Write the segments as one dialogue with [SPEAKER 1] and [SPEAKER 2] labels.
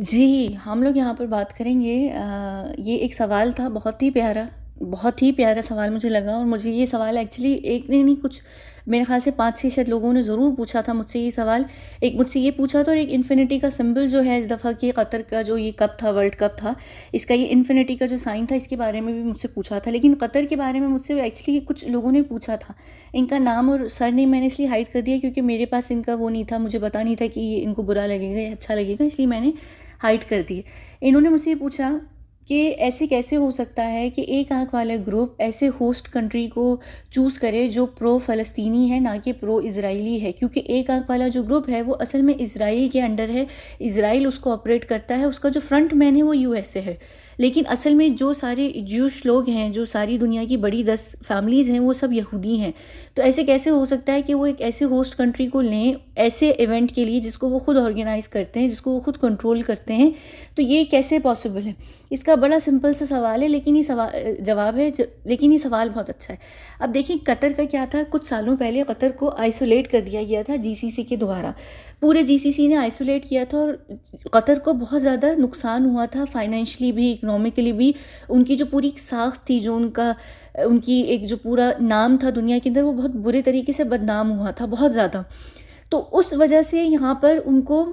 [SPEAKER 1] जी, हम लोग यहाँ पर बात करेंगे ये एक सवाल था बहुत ही प्यारा सवाल मुझे लगा और मुझे ये सवाल एक्चुअली एक ने नहीं कुछ मेरे ख़्याल से 5-6 शायद लोगों ने ज़रूर पूछा था मुझसे ये सवाल। एक मुझसे ये पूछा था और एक इन्फिनिटी का सिंबल जो है इस दफ़ा कि कतर का जो ये कप था, वर्ल्ड कप था, इसका ये इन्फिनिटी का जो साइन था इसके बारे में भी मुझसे पूछा था। लेकिन कतर के बारे में मुझसे एक्चुअली कुछ लोगों ने पूछा था। इनका नाम और सरनेम मैंने इसलिए हाइड कर दिया क्योंकि मेरे पास इनका वो नहीं था, मुझे पता नहीं था कि ये इनको बुरा लगेगा या अच्छा लगेगा, इसलिए मैंने हाइड कर दिए। इन्होंने मुझसे ये पूछा कि ऐसे कैसे हो सकता है कि एक आंख वाला ग्रुप ऐसे होस्ट कंट्री को चूज़ करे जो प्रो फ़लस्तीनी है ना कि प्रो इज़राइली है, क्योंकि एक आंख वाला जो ग्रुप है वो असल में इज़राइल के अंडर है। इज़राइल उसको ऑपरेट करता है, उसका जो फ्रंट मैन है वो यूएसए है। लेकिन असल में जो सारे ज्यूश लोग हैं, जो सारी दुनिया की बड़ी 10 फैमिलीज़ हैं, वो सब यहूदी हैं। तो ऐसे कैसे हो सकता है कि वो एक ऐसे होस्ट कंट्री को लें ऐसे इवेंट के लिए जिसको वो खुद ऑर्गेनाइज़ करते हैं, जिसको वो खुद कंट्रोल करते हैं। तो ये कैसे पॉसिबल है? इसका बड़ा सिंपल सा सवाल है, लेकिन ये जवाब है लेकिन ये सवाल बहुत अच्छा है। अब देखिए कतर का क्या था, कुछ सालों पहले कतर को आइसोलेट कर दिया गया था जीसीसी के द्वारा। पूरे जीसीसी ने आइसोलेट किया था और कतर को बहुत ज़्यादा नुकसान हुआ था, फाइनेंशियली भी, इकोनॉमिकली भी। उनकी जो पूरी साख थी, जो उनकी एक जो पूरा नाम था दुनिया के अंदर, वो बहुत बुरे तरीके से बदनाम हुआ था, बहुत ज़्यादा। तो उस वजह से यहाँ पर उनको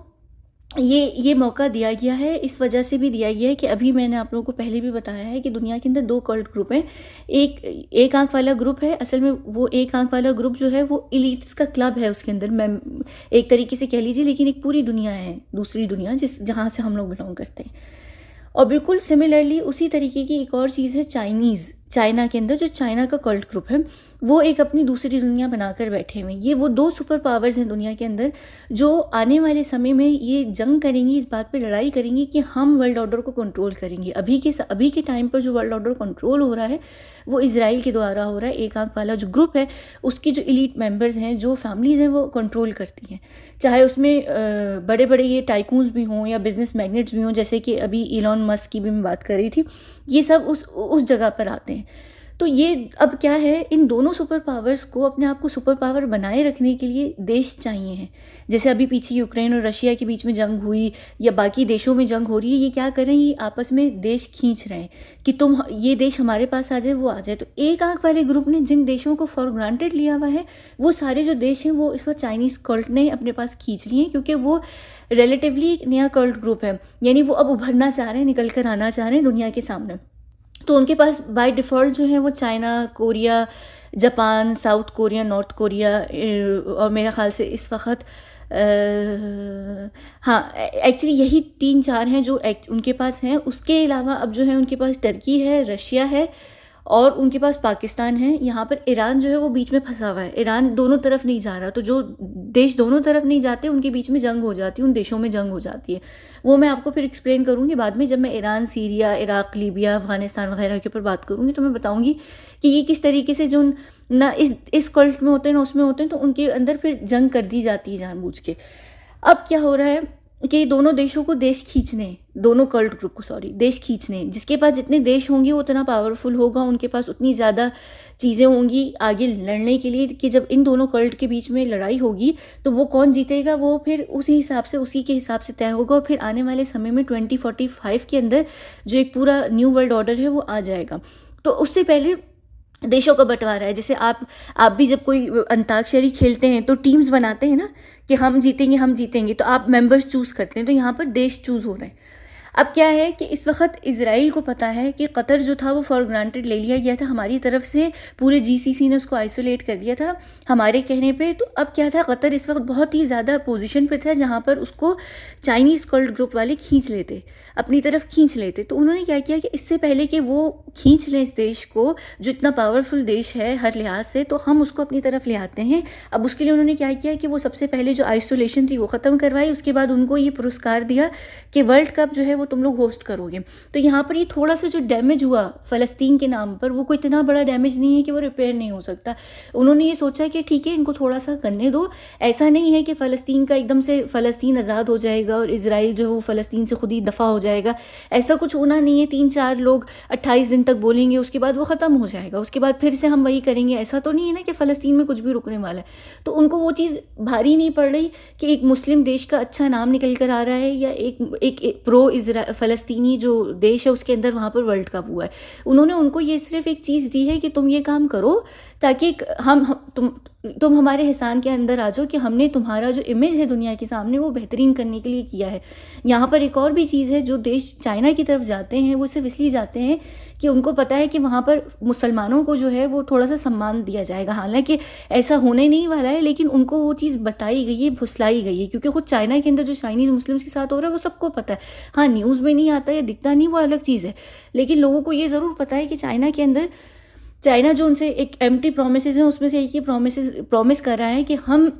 [SPEAKER 1] ये मौका दिया गया है। इस वजह से भी दिया गया है कि अभी मैंने आप लोगों को पहले भी बताया है कि दुनिया के अंदर 2 कल्ट ग्रुप हैं। एक आंख वाला ग्रुप है, असल में वो एक आंख वाला ग्रुप जो है वो एलिट्स का क्लब है, उसके अंदर मैं एक तरीके से कह लीजिए, लेकिन एक पूरी दुनिया है, दूसरी दुनिया जहाँ से हम लोग बिलोंग करते हैं। और बिल्कुल सिमिलरली उसी तरीके की एक और चीज़ है चाइना के अंदर, जो चाइना का कल्ट ग्रुप है, वो एक अपनी दूसरी दुनिया बनाकर बैठे हुए हैं। ये वो 2 सुपर पावर्स हैं दुनिया के अंदर, जो आने वाले समय में ये जंग करेंगी, इस बात पे लड़ाई करेंगी कि हम वर्ल्ड ऑर्डर को कंट्रोल करेंगे। अभी के टाइम पर जो वर्ल्ड ऑर्डर कंट्रोल हो रहा है वो इजराइल के द्वारा हो रहा है। एक आंख वाला जो ग्रुप है उसकी जो एलीट मेंबर्स हैं, जो फैमिलीज़ हैं, वो कंट्रोल करती हैं। चाहे उसमें बड़े बड़े ये टाइकून्स भी हों या बिजनेस मैग्नेट्स भी हों, जैसे कि अभी इलॉन मस्क की भी मैं बात कर रही थी, ये सब उस जगह पर आते हैं। तो ये अब क्या है, इन दोनों सुपर पावर्स को अपने आप को सुपर पावर बनाए रखने के लिए देश चाहिए हैं। जैसे अभी पीछे यूक्रेन और रशिया के बीच में जंग हुई या बाकी देशों में जंग हो रही है, ये क्या कर रहे हैं, ये आपस में देश खींच रहे हैं कि तुम ये देश हमारे पास आ जाए, वो आ जाए। तो एक आंख वाले ग्रुप ने जिन देशों को फॉर ग्रांटेड लिया हुआ है, वो सारे जो देश हैं वो इस वक्त चाइनीज़ कल्ट ने अपने पास खींच लिए हैं, क्योंकि वो रिलेटिवली एक नया कल्ट ग्रुप है। यानी वो अब उभरना चाह रहे हैं, निकल कर आना चाह रहे हैं दुनिया के सामने। तो उनके पास बाय डिफ़ॉल्ट जो है वो China, Korea, Japan, south Korea, north Korea, और मेरा ख़्याल से इस वक्त हाँ, एक्चुअली यही 3-4 हैं जो उनके पास हैं। उसके अलावा अब जो है उनके पास टर्की है, रशिया है और उनके पास पाकिस्तान है। यहाँ पर ईरान जो है वो बीच में फंसा हुआ है। ईरान दोनों तरफ नहीं जा रहा, तो जो देश दोनों तरफ नहीं जाते उनके बीच में जंग हो जाती है, उन देशों में जंग हो जाती है। वो मैं आपको फिर एक्सप्लेन करूँगी बाद में, जब मैं Iran, Syria, Iraq, Libya, Afghanistan वगैरह के ऊपर बात करूँगी, तो मैं बताऊँगी कि ये किस तरीके से जो ना इस कल्ट में होते हैं ना उसमें होते हैं, तो उनके अंदर फिर जंग कर दी जाती है जानबूझ के। अब क्या हो रहा है कि दोनों देशों को देश खींचने, दोनों कल्ट ग्रुप को देश खींचने, जिसके पास जितने देश होंगे वो उतना पावरफुल होगा, उनके पास उतनी ज़्यादा चीज़ें होंगी आगे लड़ने के लिए, कि जब इन दोनों कल्ट के बीच में लड़ाई होगी तो वो कौन जीतेगा वो फिर उसी के हिसाब से तय होगा। और फिर आने वाले समय में 2045 के अंदर जो एक पूरा न्यू वर्ल्ड ऑर्डर है वो आ जाएगा। तो उससे पहले देशों का बंटवारा है। जैसे आप भी जब कोई अंताक्षरी खेलते हैं तो टीम्स बनाते हैं ना, कि हम जीतेंगे, तो आप मेंबर्स चूज़ करते हैं, तो यहाँ पर देश चूज़ हो रहे हैं। अब क्या है कि इस वक्त इजराइल को पता है कि कतर जो था वो फॉर ग्रांटेड ले लिया गया था हमारी तरफ से, पूरे जीसीसी ने उसको आइसोलेट कर दिया था हमारे कहने पे। तो अब क्या था, कतर इस वक्त बहुत ही ज़्यादा पोजीशन पे था जहाँ पर उसको चाइनीज़ कल्ट ग्रुप वाले खींच लेते, अपनी तरफ खींच लेते। तो उन्होंने क्या किया कि इससे पहले कि वो खींच लें इस देश को, जो इतना पावरफुल देश है हर लिहाज से, तो हम उसको अपनी तरफ ले आते हैं। अब उसके लिए उन्होंने क्या किया कि वो सबसे पहले जो आइसोलेशन थी वो ख़त्म करवाई, उसके बाद उनको ये पुरस्कार दिया कि वर्ल्ड कप जो है वो तुम लोग होस्ट करोगे। तो यहाँ पर ये थोड़ा सा जो डैमेज हुआ फ़लस्तीन के नाम पर, वो कोई इतना बड़ा डैमेज नहीं है कि वो रिपेयर नहीं हो सकता। उन्होंने ये सोचा कि ठीक है, इनको थोड़ा सा करने दो। ऐसा नहीं है कि फ़लस्तीन का एकदम से फ़लस्तीन आज़ाद हो जाएगा और इज़राइल जो है वो फ़लस्तीन से खुद ही दफ़ा हो जाएगा। ऐसा कुछ होना नहीं है। 3-4 लोग 28 दिन तक बोलेंगे, उसके बाद वो ख़त्म हो जाएगा, उसके बाद फिर से हम वही करेंगे। ऐसा तो नहीं है ना कि फ़लस्तीन में कुछ भी रुकने वाला है। तो उनको वो चीज़ भारी नहीं पड़ रही कि एक मुस्लिम देश का अच्छा नाम निकल कर आ रहा है, या एक प्रो फ़लस्तीनी जो देश है उसके अंदर वहाँ पर वर्ल्ड कप हुआ है। उन्होंने उनको ये सिर्फ एक चीज़ दी है कि तुम ये काम करो ताकि तुम हमारे एहसान के अंदर आ जाओ कि हमने तुम्हारा जो इमेज है दुनिया के सामने वो बेहतरीन करने के लिए किया है। यहाँ पर एक और भी चीज़ है, जो देश चाइना की तरफ जाते हैं वो सिर्फ इसलिए जाते हैं कि उनको पता है कि वहाँ पर मुसलमानों को जो है वो थोड़ा सा सम्मान दिया जाएगा। हालांकि ऐसा होने नहीं वाला है, लेकिन उनको वो चीज़ बताई गई है, फुसलाई गई है, क्योंकि खुद चाइना के अंदर जो चाइनीज़ मुस्लिम्स के साथ हो रहा है वो सबको पता है। हाँ, न्यूज़ में नहीं आता या दिखता नहीं, वो अलग चीज़ है, लेकिन लोगों को ये ज़रूर पता है कि चाइना जो उनसे एक एम्प्टी प्रोमिसेस हैं उसमें से एक ही प्रॉमिस कर रहा है कि हम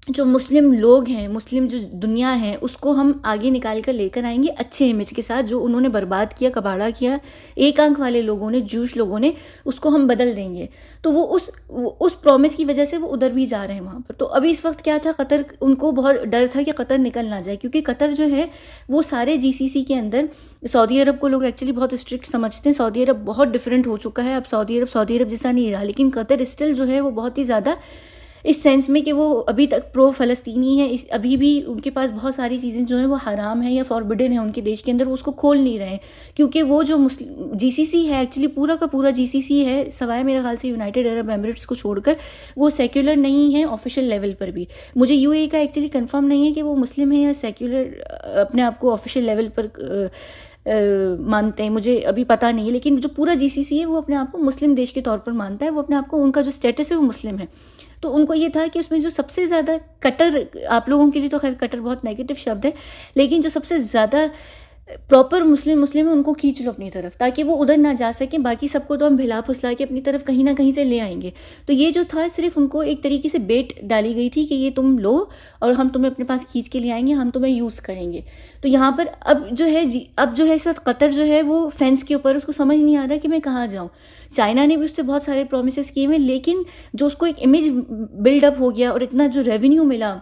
[SPEAKER 1] जो मुस्लिम लोग हैं, मुस्लिम जो दुनिया है, उसको हम आगे निकाल कर लेकर आएंगे अच्छे इमेज के साथ। जो उन्होंने बर्बाद किया, कबाड़ा किया एक आंख वाले लोगों ने, जूश लोगों ने, उसको हम बदल देंगे। तो वो उस प्रॉमिस की वजह से वो उधर भी जा रहे हैं वहाँ पर। तो अभी इस वक्त क्या था, कतर, उनको बहुत डर था कि कतर निकल ना जाए, क्योंकि कतर जो है वो सारे GCC के अंदर, सऊदी अरब को लोग एक्चुअली बहुत स्ट्रिक्ट समझते हैं। सऊदी अरब बहुत डिफरेंट हो चुका है, अब सऊदी अरब जैसा नहीं रहा, लेकिन कतर स्टिल जो है वो बहुत ही ज़्यादा इस सेंस में कि वो अभी तक प्रो फ़लस्तीनी है। अभी भी उनके पास बहुत सारी चीज़ें जो हैं वो हराम है या फॉरबिडन है उनके देश के अंदर, वो उसको खोल नहीं रहे हैं, क्योंकि वो जो GCC है, एक्चुअली पूरा का पूरा GCC है, सवाए मेरे ख्याल से यूनाइटेड अरब एमिरेट्स को छोड़कर, वो सेक्युलर नहीं है ऑफिशियल लेवल पर भी। मुझे UAE का एक्चुअली कंफर्म नहीं है कि वो मुस्लिम है या सेक्युलर अपने आप को ऑफिशियल लेवल पर मानते हैं, मुझे अभी पता नहीं है। लेकिन जो पूरा GCC है वो अपने आप को मुस्लिम देश के तौर पर मानता है, वो अपने आप को, उनका जो स्टेटस है वो मुस्लिम है। तो उनको ये था कि उसमें जो सबसे ज़्यादा कटर, आप लोगों के लिए तो खैर कटर बहुत नेगेटिव शब्द है, लेकिन जो सबसे ज़्यादा प्रॉपर मुस्लिम है उनको खींच लो अपनी तरफ, ताकि वो उधर ना जा सकें। बाकी सबको तो हम भिला फुसला के अपनी तरफ कहीं ना कहीं से ले आएंगे। तो ये जो था, सिर्फ उनको एक तरीके से बेट डाली गई थी कि ये तुम लो और हम तुम्हें अपने पास खींच के ले आएंगे, हम तुम्हें यूज़ करेंगे। तो यहाँ पर अब जो है इस वक्त कतर जो है वो फेंस के ऊपर, उसको समझ नहीं आ रहा कि मैं कहाँ जाऊँ। चाइना ने भी उससे बहुत सारे प्रोमिस किए हुए, लेकिन जो उसको एक इमेज बिल्डअप हो गया और इतना जो रेवेन्यू मिला,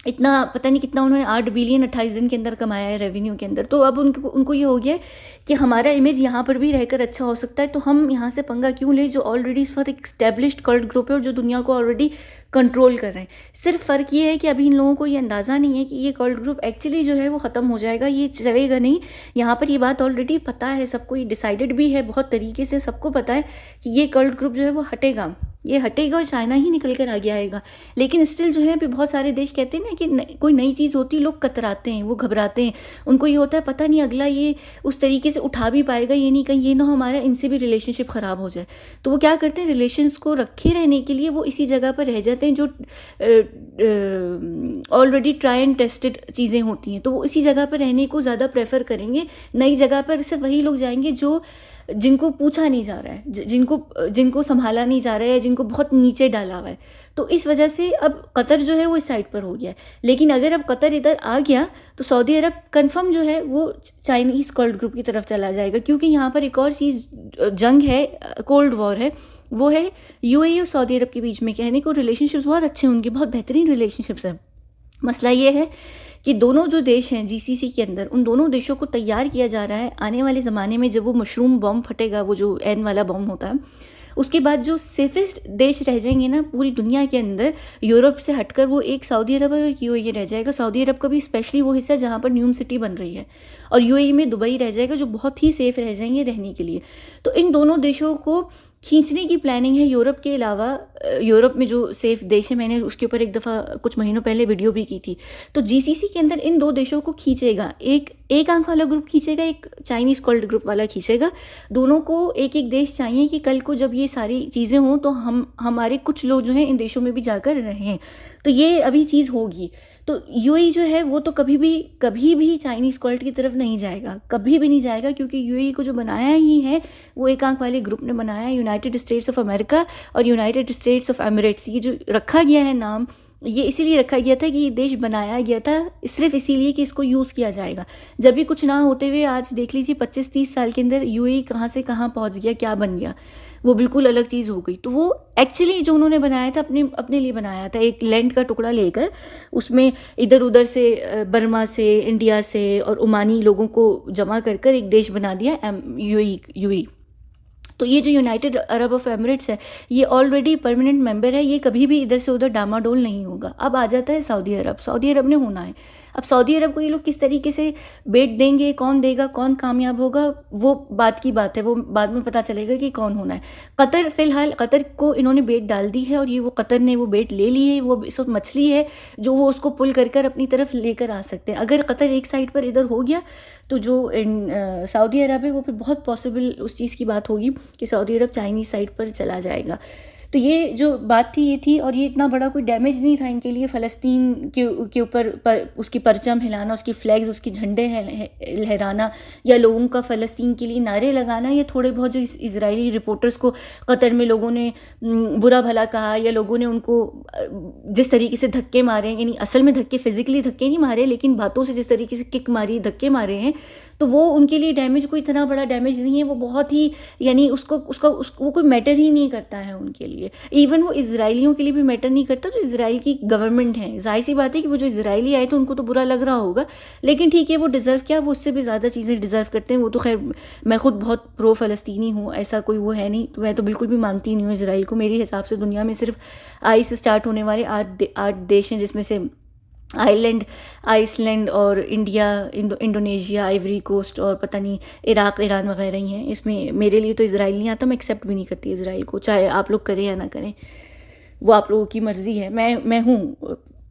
[SPEAKER 1] इतना पता नहीं कितना उन्होंने 8 बिलियन 28 दिन के अंदर कमाया है रेवेन्यू के अंदर। तो अब उनको ये हो गया कि हमारा इमेज यहाँ पर भी रहकर अच्छा हो सकता है, तो हम यहाँ से पंगा क्यों लें, जो ऑलरेडी इस वक्त एक स्टैब्लिश्ड कल्ट ग्रुप है और जो दुनिया को ऑलरेडी कंट्रोल कर रहे हैं। सिर्फ फ़र्क ये है कि अभी इन लोगों को ये अंदाज़ा नहीं है कि ये कल्ट ग्रुप एक्चुअली जो है वो ख़त्म हो जाएगा, ये चलेगा नहीं। यहाँ पर ये बात ऑलरेडी पता है सबको, ये डिसाइडेड भी है बहुत तरीके से, सबको पता है कि ये कल्ट ग्रुप जो है वो हटेगा और चाइना ही निकल कर आगे आएगा। लेकिन स्टिल जो है अभी बहुत सारे देश कहते हैं ना कि कोई नई चीज़ होती, लोग कतराते हैं, वो घबराते हैं, उनको ये होता है पता नहीं अगला ये उस तरीके से उठा भी पाएगा, ये नहीं कहीं ये ना हमारा इनसे भी रिलेशनशिप ख़राब हो जाए। तो वो क्या करते हैं, रिलेशंस को रखे रहने के लिए वो इसी जगह पर रह जाते हैं जो ऑलरेडी ट्राई एंड टेस्टेड चीज़ें होती हैं, तो वो इसी जगह पर रहने को ज़्यादा प्रेफर करेंगे। नई जगह पर सिर्फ वही लोग जाएंगे जिनको पूछा नहीं जा रहा है, जिनको संभाला नहीं जा रहा है, जिनको बहुत नीचे डाला हुआ है। तो इस वजह से अब कतर जो है वो इस साइड पर हो गया है। लेकिन अगर अब कतर इधर आ गया तो सऊदी अरब कंफर्म जो है वो चाइनीज़ कल्ट ग्रुप की तरफ चला जाएगा, क्योंकि यहाँ पर एक और चीज़ जंग है, कोल्ड वॉर है, वो है UAE और सऊदी अरब के बीच में। कहने को रिलेशनशिप्स बहुत अच्छे, उनके बहुत बेहतरीन रिलेशनशिप्स हैं। मसला ये है कि दोनों जो देश हैं GCC के अंदर, उन दोनों देशों को तैयार किया जा रहा है आने वाले ज़माने में, जब वो मशरूम बॉम्ब फटेगा, वो जो एन वाला बॉम्ब होता है, उसके बाद जो सेफेस्ट देश रह जाएंगे ना पूरी दुनिया के अंदर, यूरोप से हटकर, वो एक सऊदी अरब और UAE रह जाएगा। सऊदी अरब का भी स्पेशली वो हिस्सा जहाँ पर न्यूम सिटी बन रही है, और UAE में दुबई रह जाएगा, जो बहुत ही सेफ रह जाएंगे रहने के लिए। तो इन दोनों देशों को खींचने की प्लानिंग है यूरोप के अलावा। यूरोप में जो सेफ देश है, मैंने उसके ऊपर एक दफ़ा कुछ महीनों पहले वीडियो भी की थी। तो GCC के अंदर इन दो देशों को खींचेगा, एक आंख वाला ग्रुप खींचेगा, एक चाइनीज़ कल्ट ग्रुप वाला खींचेगा। दोनों को एक एक देश चाहिए कि कल को जब ये सारी चीज़ें हों तो हमारे कुछ लोग जो हैं इन देशों में भी जाकर रहें। तो ये अभी चीज़ होगी। तो UAE जो है वो तो कभी भी चाइनीज़ कल्ट की तरफ नहीं जाएगा, कभी भी नहीं जाएगा, क्योंकि UAE को जो बनाया ही है वो एक आंख वाले ग्रुप ने बनाया है। यूनाइटेड स्टेट्स ऑफ अमेरिका और यूनाइटेड स्टेट्स ऑफ एमिरेट्स, ये जो रखा गया है नाम, ये इसीलिए रखा गया था कि ये देश बनाया गया था सिर्फ इसीलिए कि इसको यूज़ किया जाएगा। जब भी कुछ ना होते हुए आज देख लीजिए 25-30 साल के अंदर यूएई कहाँ से कहाँ पहुँच गया, क्या बन गया, वो बिल्कुल अलग चीज़ हो गई। तो वो एक्चुअली जो उन्होंने बनाया था अपने अपने लिए बनाया था, एक लैंड का टुकड़ा लेकर उसमें इधर उधर से बर्मा से, इंडिया से और ओमानी लोगों को जमा कर कर एक देश बना दिया यूएई। तो ये जो यूनाइटेड अरब ऑफ एमिरेट्स है, ये ऑलरेडी परमानेंट मेंबर है, ये कभी भी इधर से उधर डामाडोल नहीं होगा। अब आ जाता है सऊदी अरब। सऊदी अरब ने होना है। अब सऊदी अरब को ये लोग किस तरीके से बेट देंगे, कौन देगा, कौन कामयाब होगा, वो बात की बात है, वो बाद में पता चलेगा कि कौन होना है। कतर, फ़िलहाल कतर को इन्होंने बेट डाल दी है और ये वो कतर ने वो बेट ले ली है। वो इस वक्त मछली है जो वो उसको पुल कर कर अपनी तरफ लेकर आ सकते हैं। अगर कतर एक साइड पर इधर हो गया तो जो सऊदी अरब है वो फिर बहुत पॉसिबल उस चीज़ की बात होगी कि सऊदी अरब चाइनीज़ साइड पर चला जाएगा। तो ये जो बात थी ये थी, और ये इतना बड़ा कोई डैमेज नहीं था इनके लिए। फ़लस्तीन के ऊपर उसकी परचम हिलाना, उसकी फ्लैग्स, उसके झंडे लहराना, या लोगों का फ़लस्तीन के लिए नारे लगाना, या थोड़े बहुत जो इजरायली रिपोर्टर्स को कतर में लोगों ने बुरा भला कहा, या लोगों ने उनको जिस तरीके से धक्के मारे, यानी असल में धक्के फिज़िकली धक्के नहीं मारे लेकिन बातों से जिस तरीके से किक मारी, धक्के मारे हैं, तो वो उनके लिए डैमेज कोई इतना बड़ा डैमेज नहीं है। वो बहुत ही, यानी उसको वो कोई मैटर ही नहीं करता है उनके लिए। इवन वो इजरायलियों के लिए भी मैटर नहीं करता जो इजराइल की गवर्नमेंट है। जाहिर सी बात है कि वो जो इजरायली आए तो उनको तो बुरा लग रहा होगा, लेकिन ठीक है, वो डिज़र्व किया, वो उससे भी ज़्यादा चीज़ें डिज़र्व करते हैं। वो तो खैर, मैं खुद बहुत प्रो फ़लस्तीनी हूँ, ऐसा कोई वो है नहीं, तो मैं तो बिल्कुल भी मानती नहीं हूँ इसराइल को। मेरे हिसाब से दुनिया में सिर्फ आई से स्टार्ट होने वाले 8 देश हैं, जिसमें से आइसलैंड और इंडिया, इंडोनेशिया, आइवरी कोस्ट और पता नहीं इराक, ईरान वगैरह ही हैं। इसमें मेरे लिए तो इज़राइल नहीं आता, मैं एक्सेप्ट भी नहीं करती इज़राइल को, चाहे आप लोग करें या ना करें, वो आप लोगों की मर्ज़ी है। मैं हूँ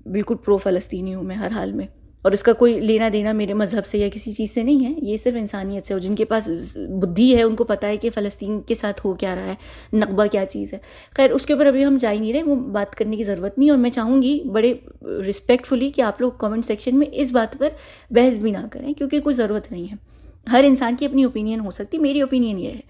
[SPEAKER 1] बिल्कुल प्रो फ़लस्तीनी हूँ मैं हर हाल में, और इसका कोई लेना देना मेरे मज़हब से या किसी चीज़ से नहीं है। ये सिर्फ इंसानियत से, और जिनके पास बुद्धि है उनको पता है कि फ़लस्तीन के साथ हो क्या रहा है, नकबा क्या चीज़ है। खैर, उसके ऊपर अभी हम जा ही नहीं रहे, वो बात करने की ज़रूरत नहीं। और मैं चाहूँगी बड़े रिस्पेक्टफुली कि आप लोग कमेंट सेक्शन में इस बात पर बहस भी ना करें, क्योंकि कोई ज़रूरत नहीं है। हर इंसान की अपनी ओपिनियन हो सकती है, मेरी ओपिनियन ये है